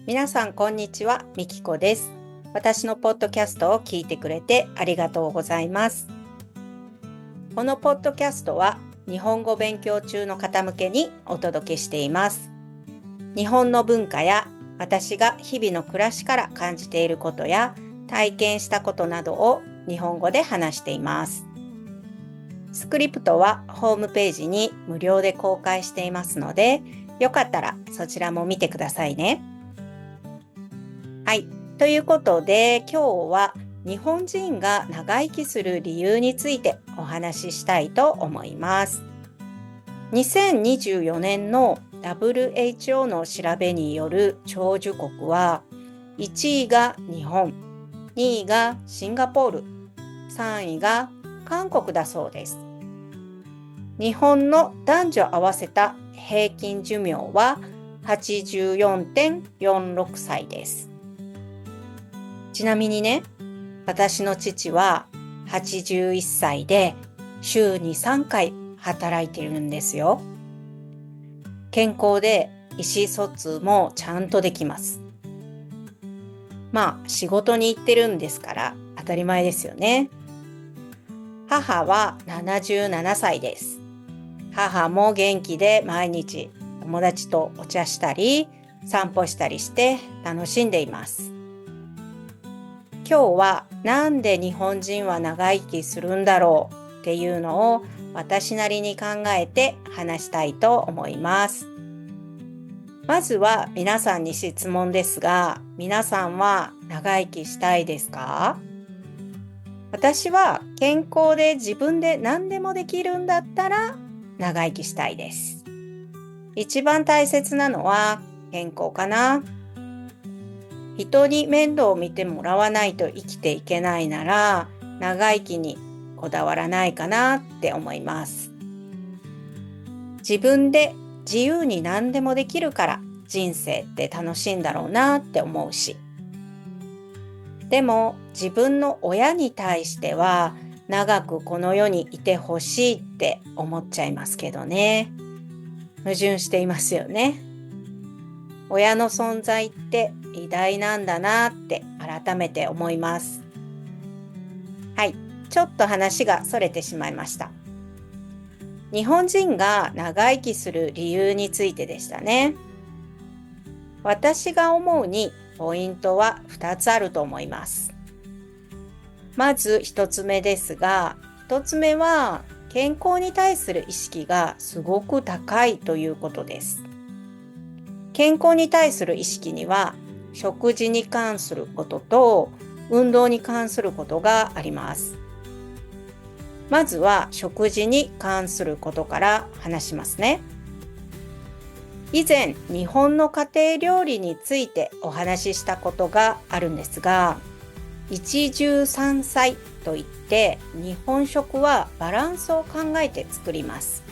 皆さんこんにちは、みきこです。私のポッドキャストを聞いてくれてありがとうございます。このポッドキャストは日本語勉強中の方向けにお届けしています。日本の文化や私が日々の暮らしから感じていることや体験したことなどを日本語で話しています。スクリプトはホームページに無料で公開していますので、よかったらそちらも見てくださいね。はい。ということで、今日は日本人が長生きする理由についてお話ししたいと思います。2024年の WHO の調べによる長寿国は、1位が日本、2位がシンガポール、3位が韓国だそうです。日本の男女合わせた平均寿命は 84.46 歳です。ちなみにね、私の父は81歳で週に3回働いているんですよ。健康で意思疎通もちゃんとできます。仕事に行ってるんですから当たり前ですよね。母は77歳です。母も元気で毎日友達とお茶したり散歩したりして楽しんでいます。今日はなんで日本人は長生きするんだろうっていうのを私なりに考えて話したいと思います。まずは皆さんに質問ですが、皆さんは長生きしたいですか？私は健康で自分で何でもできるんだったら長生きしたいです。一番大切なのは健康かな。人に面倒を見てもらわないと生きていけないなら、長生きにこだわらないかなって思います。自分で自由に何でもできるから人生って楽しいんだろうなって思うし。でも自分の親に対しては長くこの世にいてほしいって思っちゃいますけどね。矛盾していますよね。親の存在って偉大なんだなって改めて思います。はい、ちょっと話がそれてしまいました。日本人が長生きする理由についてでしたね。私が思うにポイントは2つあると思います。まず1つ目ですが、1つ目は健康に対する意識がすごく高いということです。健康に対する意識には食事に関することと運動に関することがあります。まずは食事に関することから話しますね。以前日本の家庭料理についてお話ししたことがあるんですが、一汁三菜といって日本食はバランスを考えて作ります。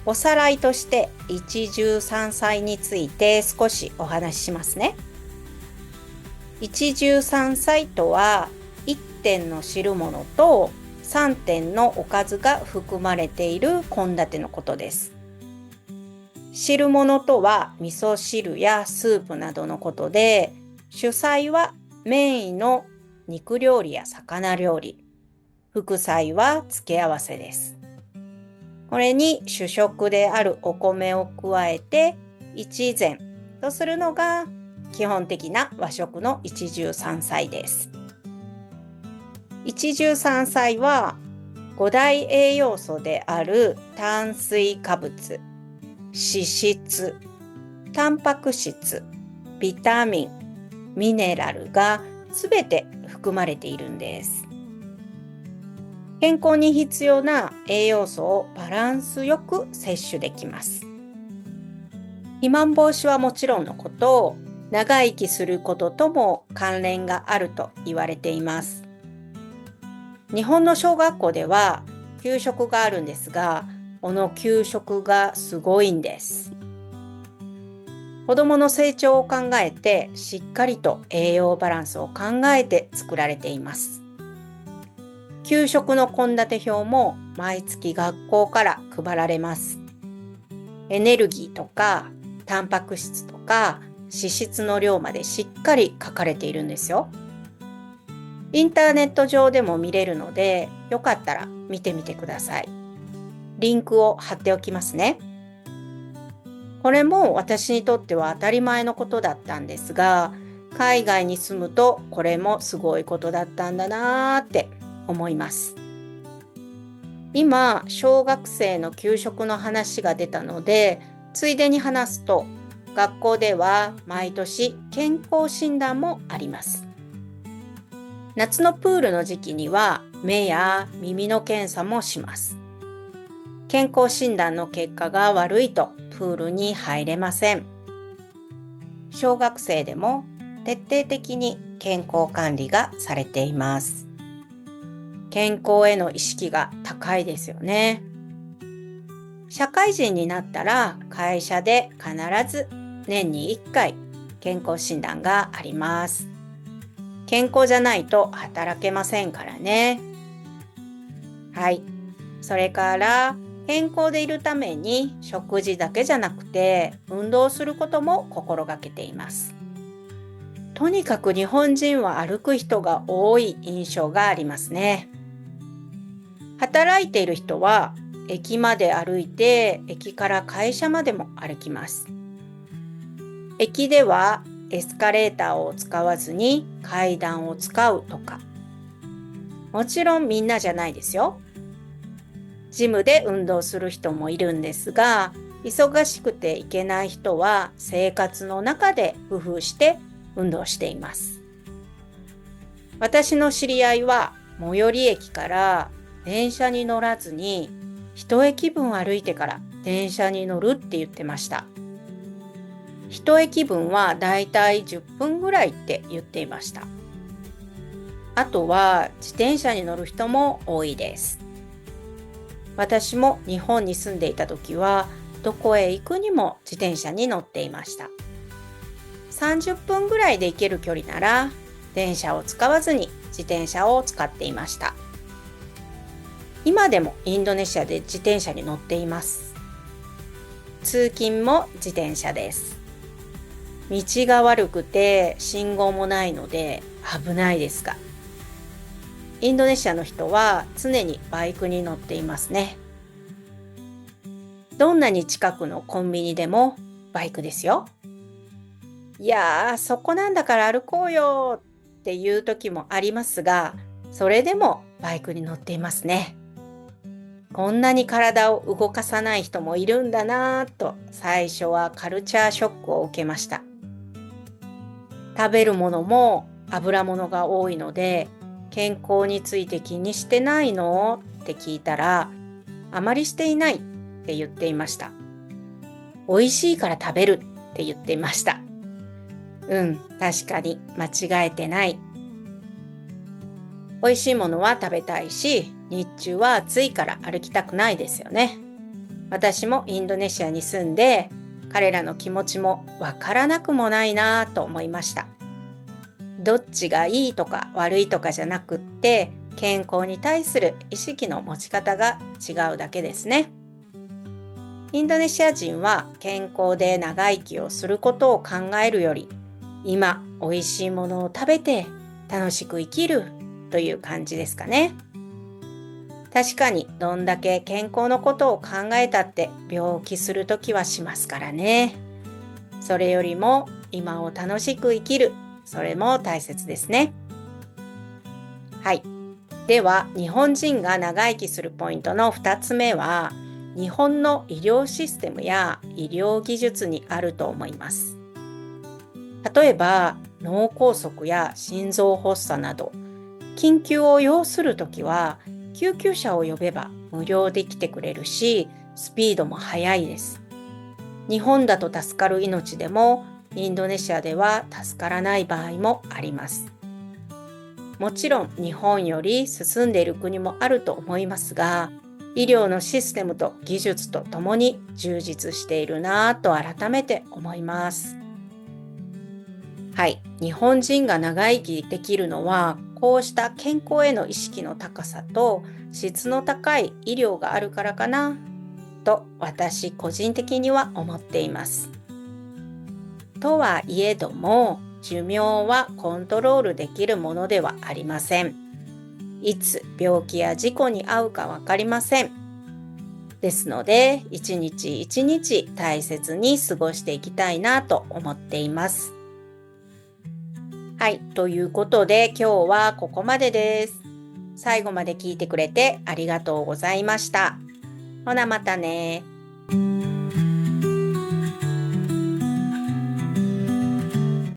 おさらいとして一汁三菜について少しお話ししますね。一汁三菜とは1点の汁物と3点のおかずが含まれている献立のことです。汁物とは味噌汁やスープなどのことで、主菜はメインの肉料理や魚料理、副菜は付け合わせです。これに主食であるお米を加えて一膳とするのが基本的な和食の一汁三菜です。一汁三菜は5大栄養素である炭水化物、脂質、タンパク質、ビタミン、ミネラルがすべて含まれているんです。健康に必要な栄養素をバランスよく摂取できます。肥満防止はもちろんのこと、長生きすることとも関連があると言われています。日本の小学校では給食があるんですが、この給食がすごいんです。子どもの成長を考えてしっかりと栄養バランスを考えて作られています。給食の献立表も毎月学校から配られます。エネルギーとかタンパク質とか脂質の量までしっかり書かれているんですよ。インターネット上でも見れるので、よかったら見てみてください。リンクを貼っておきますね。これも私にとっては当たり前のことだったんですが、海外に住むとこれもすごいことだったんだなーって思います。今、小学生の給食の話が出たので、ついでに話すと、学校では毎年健康診断もあります。夏のプールの時期には目や耳の検査もします。健康診断の結果が悪いとプールに入れません。小学生でも徹底的に健康管理がされています。健康への意識が高いですよね。社会人になったら会社で必ず年に1回健康診断があります。健康じゃないと働けませんからね。はい。それから健康でいるために食事だけじゃなくて運動することも心がけています。とにかく日本人は歩く人が多い印象がありますね。働いている人は駅まで歩いて駅から会社までも歩きます。駅ではエスカレーターを使わずに階段を使うとか。もちろんみんなじゃないですよ。ジムで運動する人もいるんですが、忙しくて行けない人は生活の中で工夫して運動しています。私の知り合いは最寄り駅から電車に乗らずに一駅分歩いてから電車に乗るって言ってました。一駅分はだいたい10分ぐらいって言っていました。あとは自転車に乗る人も多いです。私も日本に住んでいた時はどこへ行くにも自転車に乗っていました。30分ぐらいで行ける距離なら電車を使わずに自転車を使っていました。今でもインドネシアで自転車に乗っています。通勤も自転車です。道が悪くて信号もないので危ないですが、インドネシアの人は常にバイクに乗っていますね。どんなに近くのコンビニでもバイクですよ。いやー、そこなんだから歩こうよっていう時もありますが、それでもバイクに乗っていますね。こんなに体を動かさない人もいるんだなぁと最初はカルチャーショックを受けました。食べるものも油物が多いので、健康について気にしてないのって聞いたら、あまりしていないって言っていました。美味しいから食べるって言っていました。確かに間違えてない。美味しいものは食べたいし、日中は暑いから歩きたくないですよね。私もインドネシアに住んで、彼らの気持ちもわからなくもないなぁと思いました。どっちがいいとか悪いとかじゃなくって、健康に対する意識の持ち方が違うだけですね。インドネシア人は健康で長生きをすることを考えるより、今美味しいものを食べて楽しく生きるという感じですかね。確かにどんだけ健康のことを考えたって病気するときはしますからね。それよりも今を楽しく生きる、それも大切ですね。はい。では日本人が長生きするポイントの2つ目は、日本の医療システムや医療技術にあると思います。例えば脳梗塞や心臓発作など緊急を要するときは救急車を呼べば無料で来てくれるし、スピードも速いです。日本だと助かる命でもインドネシアでは助からない場合もあります。もちろん日本より進んでいる国もあると思いますが、医療のシステムと技術とともに充実しているなぁと改めて思います。はい、日本人が長生きできるのは、こうした健康への意識の高さと質の高い医療があるからかなと私個人的には思っています。とはいえども、寿命はコントロールできるものではありません。いつ病気や事故に遭うかわかりません。ですので、一日一日大切に過ごしていきたいなと思っています。はい、ということで今日はここまでです。最後まで聞いてくれてありがとうございました。ほなまたね。